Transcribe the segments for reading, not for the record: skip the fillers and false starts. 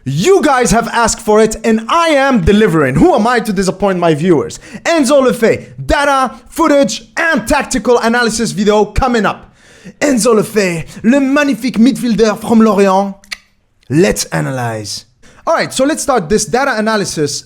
You guys have asked for it and I am delivering. Who am I to disappoint my viewers? Enzo Le Fee, data, footage and tactical analysis video coming up. Enzo Le Fee, le magnifique midfielder from Lorient. Let's analyze. Alright, so let's start this data analysis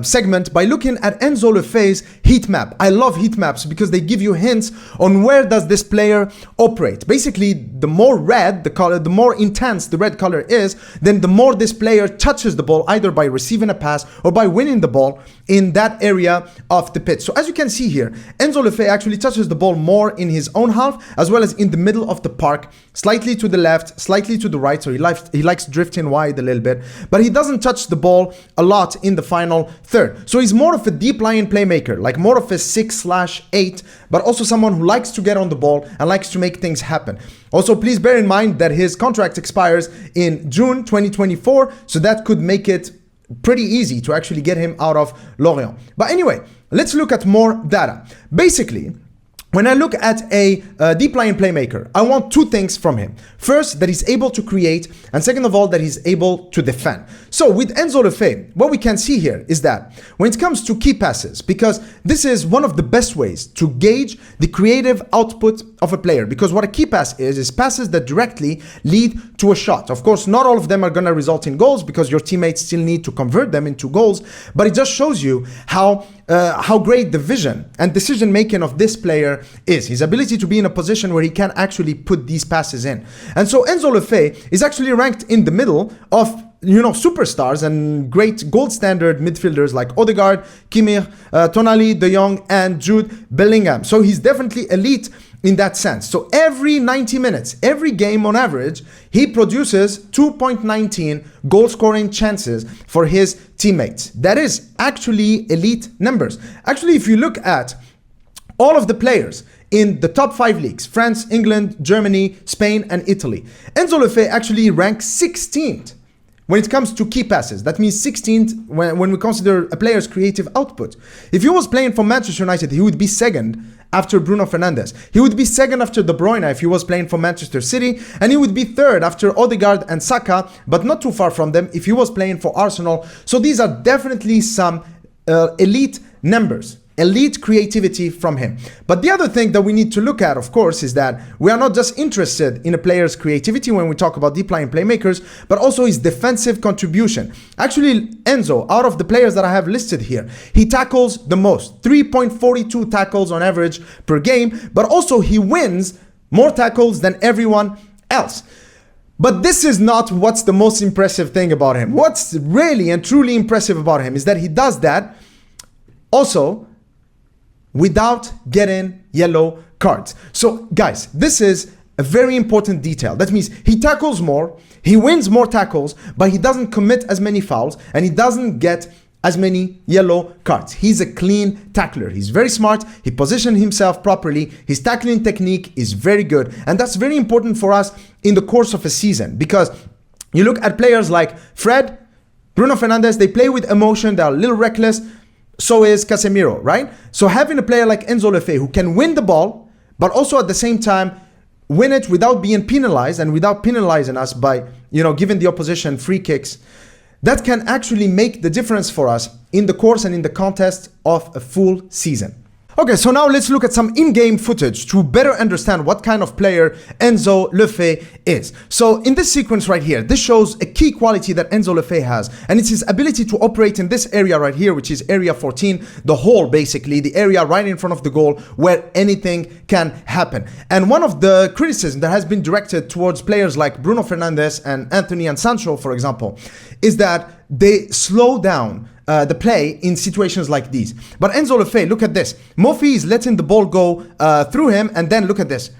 segment by looking at Enzo Le Fee's heat map. I love heat maps because they give you hints on where does this player operate. Basically, the more red the color, the more intense the red color is, then the more this player touches the ball either by receiving a pass or by winning the ball in that area of the pitch. So as you can see here, Enzo Le Fee actually touches the ball more in his own half as well as in the middle of the park, slightly to the left, slightly to the right, so he likes drifting wide a little bit, but he doesn't touch the ball a lot in the final third. So he's more of a deep lying playmaker, like more of a 6/8, but also someone who likes to get on the ball and likes to make things happen. Also, please bear in mind that his contract expires in June 2024, so that could make it pretty easy to actually get him out of Lorient. But anyway, let's look at more data. Basically, when I look at a deep lying playmaker, I want two things from him. First, that he's able to create, and second of all, that he's able to defend. So with Enzo Le Fee, what we can see here is that when it comes to key passes, because this is one of the best ways to gauge the creative output of a player, because what a key pass is passes that directly lead to a shot. Of course, not all of them are going to result in goals because your teammates still need to convert them into goals, but it just shows you how great the vision and decision making of this player is. His ability to be in a position where he can actually put these passes in. And so Enzo Le Fee is actually ranked in the middle of superstars and great gold standard midfielders like Odegaard, Kimmich, Tonali, De Jong and Jude Bellingham. So he's definitely elite in that sense. So every 90 minutes, every game on average, he produces 2.19 goal scoring chances for his teammates. That is actually elite numbers. Actually, if you look at all of the players in the top 5 leagues, France, England, Germany, Spain and Italy, Enzo Le Fee actually ranks 16th when it comes to key passes. That means 16th when we consider a player's creative output. If he was playing for Manchester United, he would be second after Bruno Fernandes. He would be second after De Bruyne if he was playing for Manchester City, and he would be third after Odegaard and Saka, but not too far from them if he was playing for Arsenal. So these are definitely some elite numbers. Elite creativity from him. But the other thing that we need to look at, of course, is that we are not just interested in a player's creativity when we talk about deep lying playmakers, but also his defensive contribution. Actually, Enzo, out of the players that I have listed here, he tackles the most, 3.42 tackles on average per game, but also he wins more tackles than everyone else. But this is not what's the most impressive thing about him. What's really and truly impressive about him is that he does that also without getting yellow cards. So guys, this is a very important detail. That means he tackles more, he wins more tackles, but he doesn't commit as many fouls and he doesn't get as many yellow cards. He's a clean tackler. He's very smart. He positioned himself properly. His tackling technique is very good. And that's very important for us in the course of a season, because you look at players like Fred, Bruno Fernandes, they play with emotion. They're a little reckless. So is Casemiro, right? So having a player like Enzo Le Fee who can win the ball, but also at the same time win it without being penalized and without penalizing us by, giving the opposition free kicks, that can actually make the difference for us in the course and in the contest of a full season. Okay, so now let's look at some in-game footage to better understand what kind of player Enzo Le Fee is. So in this sequence right here, this shows a key quality that Enzo Le Fee has, and it's his ability to operate in this area right here, which is area 14, the hole basically, the area right in front of the goal where anything can happen. And one of the criticisms that has been directed towards players like Bruno Fernandes and Anthony and Sancho, for example, is that they slow down the play in situations like these. But Enzo Le Fee, look at this. Mo Fee is letting the ball go through him, and then look at this.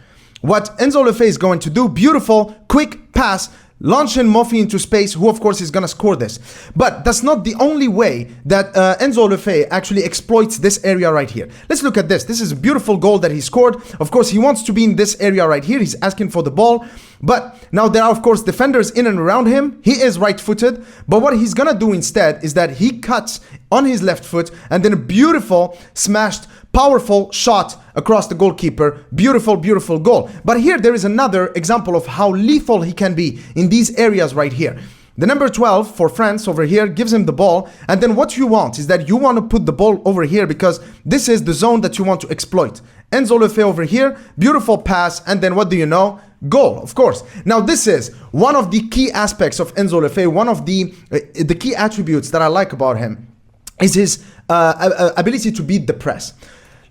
What Enzo Le Fee is going to do, beautiful, quick pass, launching Mo Fee into space, who of course is going to score this. But that's not the only way that Enzo Le Fee actually exploits this area right here. Let's look at this. This is a beautiful goal that he scored. Of course, he wants to be in this area right here. He's asking for the ball. But now there are, of course, defenders in and around him. He is right-footed. But what he's going to do instead is that he cuts on his left foot and then a beautiful, smashed, powerful shot across the goalkeeper. Beautiful, beautiful goal. But here there is another example of how lethal he can be in these areas right here. The number 12 for France over here gives him the ball, and then what you want is that you want to put the ball over here because this is the zone that you want to exploit. Enzo Le Fee over here, beautiful pass, and then what do you know? Goal, of course. Now this is one of the key aspects of Enzo Le Fee, one of the key attributes that I like about him is his ability to beat the press.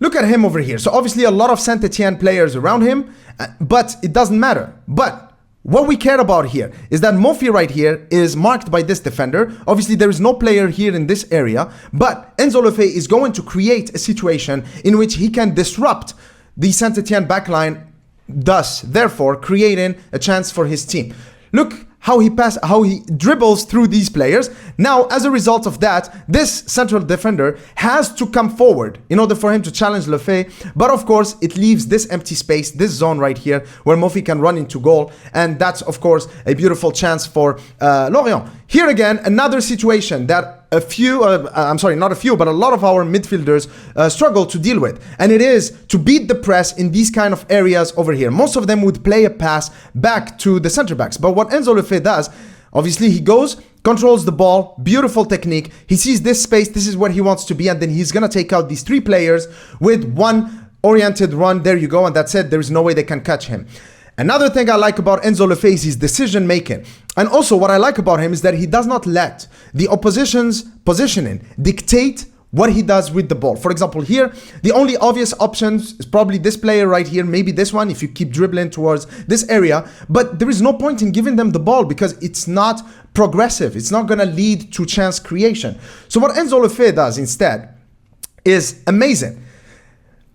Look at him over here. So obviously a lot of Saint-Etienne players around him, but it doesn't matter. But what we care about here is that Mo Fee right here is marked by this defender. Obviously, there is no player here in this area, but Enzo Le Fee is going to create a situation in which he can disrupt the Saint-Etienne backline, thus, therefore, creating a chance for his team. Look how he dribbles through these players. Now, as a result of that, this central defender has to come forward in order for him to challenge Le Fee. But of course, it leaves this empty space, this zone right here, where Mo Fee can run into goal. And that's, of course, a beautiful chance for Lorient. Here again, another situation that a lot of our midfielders struggle to deal with. And it is to beat the press in these kind of areas over here. Most of them would play a pass back to the center backs. But what Enzo Le Fee does, obviously he goes, controls the ball, beautiful technique. He sees this space, this is where he wants to be, and then he's going to take out these three players with one oriented run. There you go, and that's it. There is no way they can catch him. Another thing I like about Enzo Le Fee is his decision making. And also what I like about him is that he does not let the opposition's positioning dictate what he does with the ball. For example, here, the only obvious options is probably this player right here, maybe this one if you keep dribbling towards this area, but there is no point in giving them the ball because it's not progressive. It's not going to lead to chance creation. So what Enzo Le Fee does instead is amazing.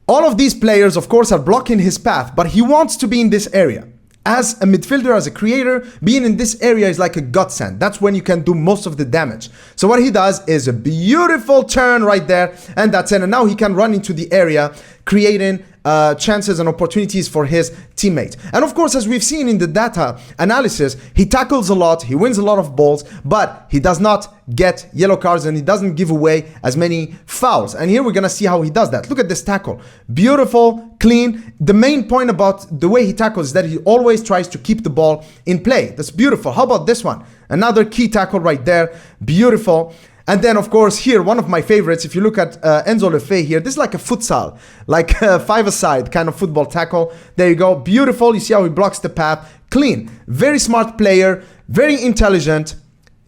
All of these players, of course, are blocking his path, but he wants to be in this area. As a midfielder, as a creator, being in this area is like a godsend. That's when you can do most of the damage. So what he does is a beautiful turn right there, and that's it. And now he can run into the area, creating chances and opportunities for his teammate. And of course, as we've seen in the data analysis, he tackles a lot, he wins a lot of balls, but he does not get yellow cards and he doesn't give away as many fouls. And here we're gonna see how he does that. Look at this tackle. Beautiful, clean. The main point about the way he tackles is that he always tries to keep the ball in play. That's beautiful. How about this one? Another key tackle right there. Beautiful. And then, of course, here, one of my favorites, if you look at Enzo Le Fee here, this is like a futsal, like a five-a-side kind of football tackle. There you go. Beautiful. You see how he blocks the path. Clean. Very smart player. Very intelligent.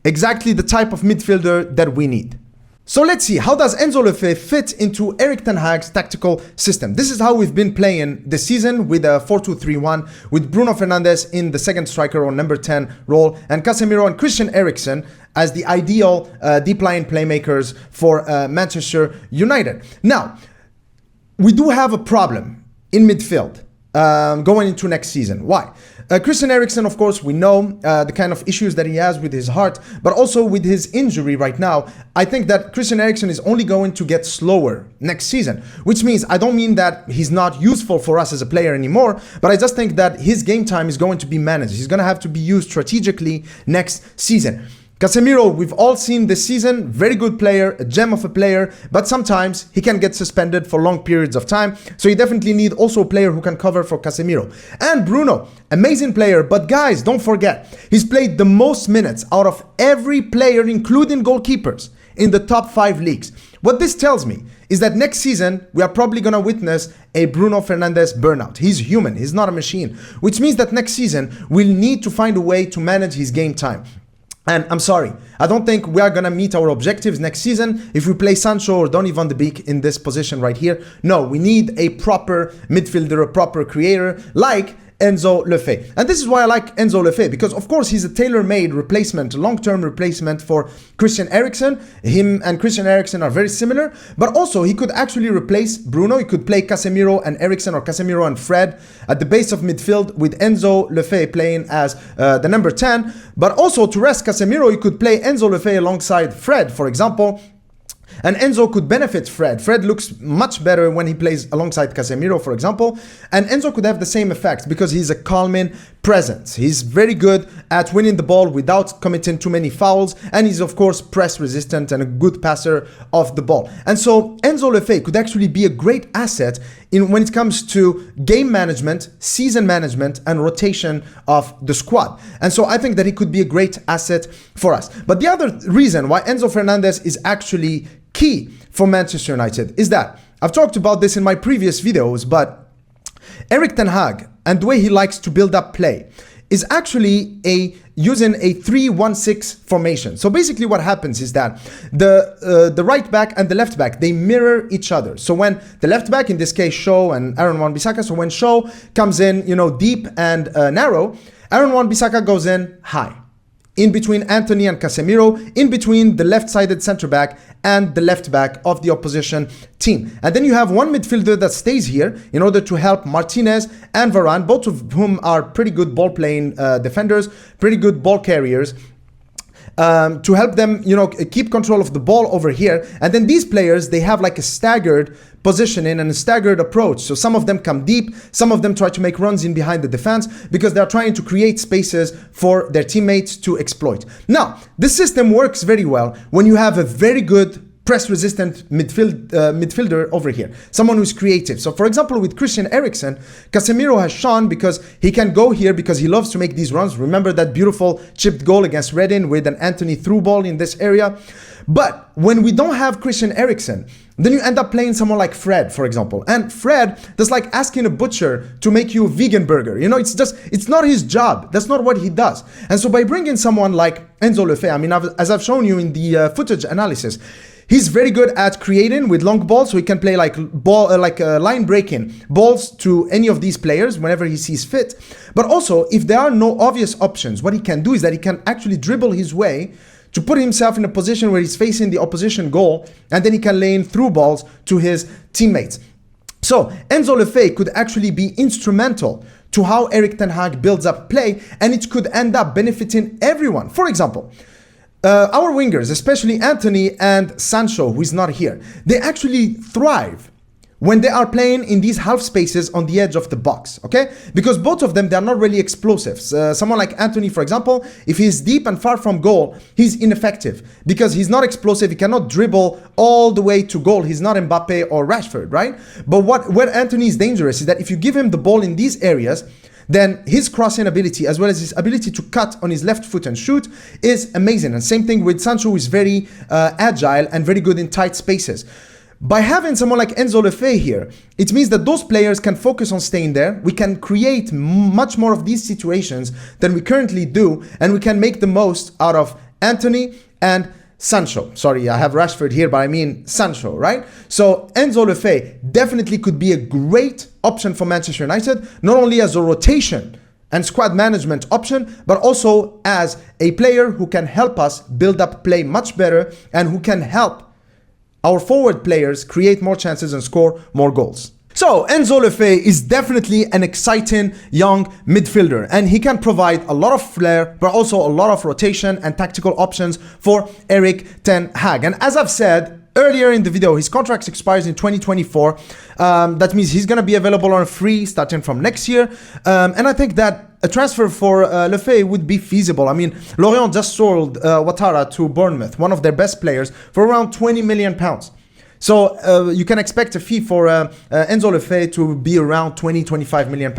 Exactly the type of midfielder that we need. So let's see, how does Enzo Le Fee fit into Erik ten Hag's tactical system? This is how we've been playing this season with a 4-2-3-1 with Bruno Fernandes in the second striker or number 10 role and Casemiro and Christian Eriksen as the ideal deep line playmakers for Manchester United. Now, we do have a problem in midfield going into next season. Why? Christian Eriksen, of course, we know the kind of issues that he has with his heart, but also with his injury right now. I think that Christian Eriksen is only going to get slower next season, which means I don't mean that he's not useful for us as a player anymore, but I just think that his game time is going to be managed. He's going to have to be used strategically next season. Casemiro, we've all seen this season, very good player, a gem of a player, but sometimes he can get suspended for long periods of time. So you definitely need also a player who can cover for Casemiro. And Bruno, amazing player, but guys, don't forget, he's played the most minutes out of every player, including goalkeepers, in the top 5 leagues. What this tells me is that next season, we are probably going to witness a Bruno Fernandes burnout. He's human, he's not a machine, which means that next season, we'll need to find a way to manage his game time. And I'm sorry, I don't think we are going to meet our objectives next season if we play Sancho or Donny van de Beek in this position right here. No, we need a proper midfielder, a proper creator like Enzo Le Fee. And this is why I like Enzo Le Fee, because of course he's a tailor-made replacement, a long-term replacement for Christian Eriksen. Him and Christian Eriksen are very similar, but also he could actually replace Bruno. He could play Casemiro and Eriksen or Casemiro and Fred at the base of midfield with Enzo Le Fee playing as the number 10. But also to rest Casemiro, you could play Enzo Le Fee alongside Fred, for example. And Enzo could benefit Fred. Fred looks much better when he plays alongside Casemiro, for example. And Enzo could have the same effect because he's a calming, presence. He's very good at winning the ball without committing too many fouls, and he's of course press resistant and a good passer of the ball. And so Enzo Le Fee could actually be a great asset when it comes to game management, season management, and rotation of the squad. And so I think that he could be a great asset for us. But the other reason why Enzo Fernandes is actually key for Manchester United is that I've talked about this in my previous videos, but Erik ten Hag and the way he likes to build up play is actually using a 3-1-6 formation. So basically what happens is that the right back and the left back, they mirror each other. So when the left back, in this case Shaw and Aaron Wan-Bissaka, so when Shaw comes in, deep and narrow, Aaron Wan-Bissaka goes in high, in between Antony and Casemiro, in between the left-sided centre-back and the left-back of the opposition team. And then you have one midfielder that stays here in order to help Martinez and Varane, both of whom are pretty good ball-playing defenders, pretty good ball carriers, to help them, keep control of the ball over here. And then these players, they have like a staggered positioning and a staggered approach. So some of them come deep, some of them try to make runs in behind the defense because they're trying to create spaces for their teammates to exploit. Now, this system works very well when you have a very good press-resistant midfielder over here, someone who's creative. So for example, with Christian Eriksen, Casemiro has shown because he can go here because he loves to make these runs. Remember that beautiful chipped goal against Reading with an Antony through ball in this area. But when we don't have Christian Eriksen, then you end up playing someone like Fred, for example. And Fred, that's like asking a butcher to make you a vegan burger. It's not his job. That's not what he does. And so by bringing someone like Enzo Le Fee, as I've shown you in the footage analysis, he's very good at creating with long balls, so he can play like line breaking balls to any of these players whenever he sees fit. But also, if there are no obvious options, what he can do is that he can actually dribble his way to put himself in a position where he's facing the opposition goal, and then he can lay in through balls to his teammates. So Enzo Le Fee could actually be instrumental to how Erik ten Hag builds up play, and it could end up benefiting everyone. For example, our wingers, especially Antony and Sancho, who is not here, they actually thrive when they are playing in these half spaces on the edge of the box, okay? Because both of them, they are not really explosives. Someone like Antony, for example, if he's deep and far from goal, he's ineffective because he's not explosive. He cannot dribble all the way to goal. He's not Mbappe or Rashford, right? But where Antony is dangerous is that if you give him the ball in these areas, then his crossing ability as well as his ability to cut on his left foot and shoot is amazing. And same thing with Sancho, who is very agile and very good in tight spaces. By having someone like Enzo Le Fee here, it means that those players can focus on staying there. We can create much more of these situations than we currently do, and we can make the most out of Antony and Sancho. Sorry, I have Rashford here, but I mean Sancho, right? So Enzo Le Fee definitely could be a great option for Manchester United, not only as a rotation and squad management option, but also as a player who can help us build up play much better and who can help our forward players create more chances and score more goals. So Enzo Le Fee is definitely an exciting young midfielder, and he can provide a lot of flair, but also a lot of rotation and tactical options for Erik ten Hag. And as I've said earlier in the video, his contract expires in 2024. That means he's going to be available on a free starting from next year. And I think that a transfer for Le Fee would be feasible. I mean, Lorient just sold Ouattara to Bournemouth, one of their best players, for around £20 million. So you can expect a fee for Enzo Le Fee to be around £20-25 million,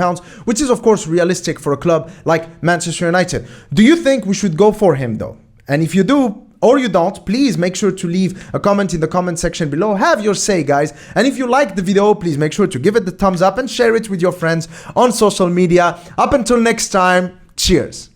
which is of course realistic for a club like Manchester United. Do you think we should go for him though? And if you do, or you don't, please make sure to leave a comment in the comment section below. Have your say, guys. And if you liked the video, please make sure to give it the thumbs up and share it with your friends on social media. Up until next time, cheers.